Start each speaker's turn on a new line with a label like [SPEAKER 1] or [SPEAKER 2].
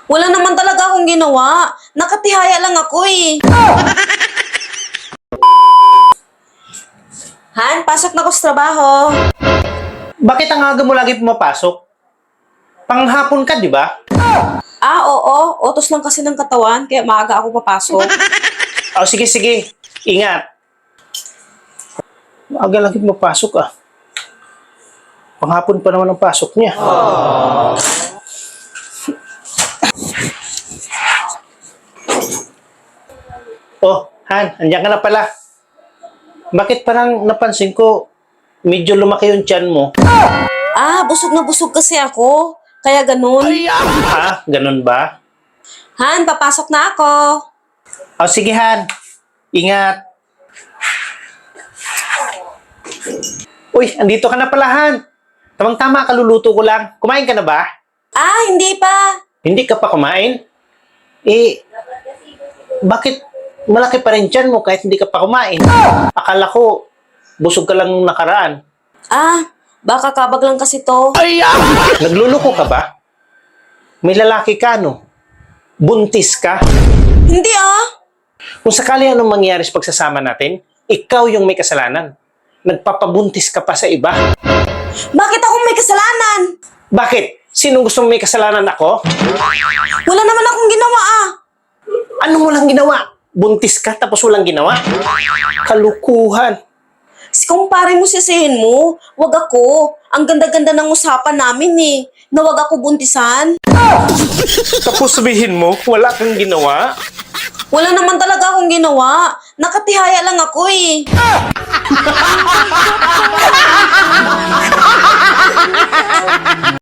[SPEAKER 1] Wala naman talaga akong ginawa. Nakatihaya lang ako eh. Han, pasok na ako sa trabaho.
[SPEAKER 2] Bakit ang aga mo lagi pumapasok? Panghapon ka, di ba?
[SPEAKER 1] Ah, oo. Utos lang kasi ng katawan, kaya maaga ako papasok.
[SPEAKER 2] O, sige, sige. Ingat. Aga lagi pumapasok ah. Panghapon pa naman ang pasok niya. Oh, Han, andiyan ka na pala. Bakit parang napansin ko, medyo lumaki yung tiyan mo?
[SPEAKER 1] Ah, busog na busog kasi ako. Kaya ganun.
[SPEAKER 2] Ha? Ganun ba?
[SPEAKER 1] Han, papasok na ako.
[SPEAKER 2] O, sige, Han. Ingat. Uy, andito ka na pala, Han. Tamang-tama, kaluluto ko lang. Kumain ka na ba?
[SPEAKER 1] Ah, hindi pa.
[SPEAKER 2] Hindi ka pa kumain? Eh, bakit malaki pa rin tiyan mo kahit hindi ka pa kumain? Akala ko, busog ka lang nung nakaraan.
[SPEAKER 1] Ah, baka kabag lang kasi to.
[SPEAKER 2] Nagluluko ka ba? May lalaki ka, no? Buntis ka?
[SPEAKER 1] Hindi ah.
[SPEAKER 2] Kung sakali anong mangyari sa pagsasama natin, ikaw yung may kasalanan. Nagpapabuntis ka pa sa iba.
[SPEAKER 1] Bakit ako may kasalanan?
[SPEAKER 2] Bakit? Sino gusto may kasalanan ako?
[SPEAKER 1] Wala naman akong ginawa ah.
[SPEAKER 2] Ano mo lang ginawa? Buntis ka tapos walang ginawa? Kalukuhan.
[SPEAKER 1] Si kumpare mo sisihin mo, wag ako. Ang ganda-ganda ng usapan namin eh. Na wag ako buntisan.
[SPEAKER 2] Tapos sabihin mo, wala kang ginawa?
[SPEAKER 1] Wala naman talaga akong ginawa. Nakatihaya lang ako eh.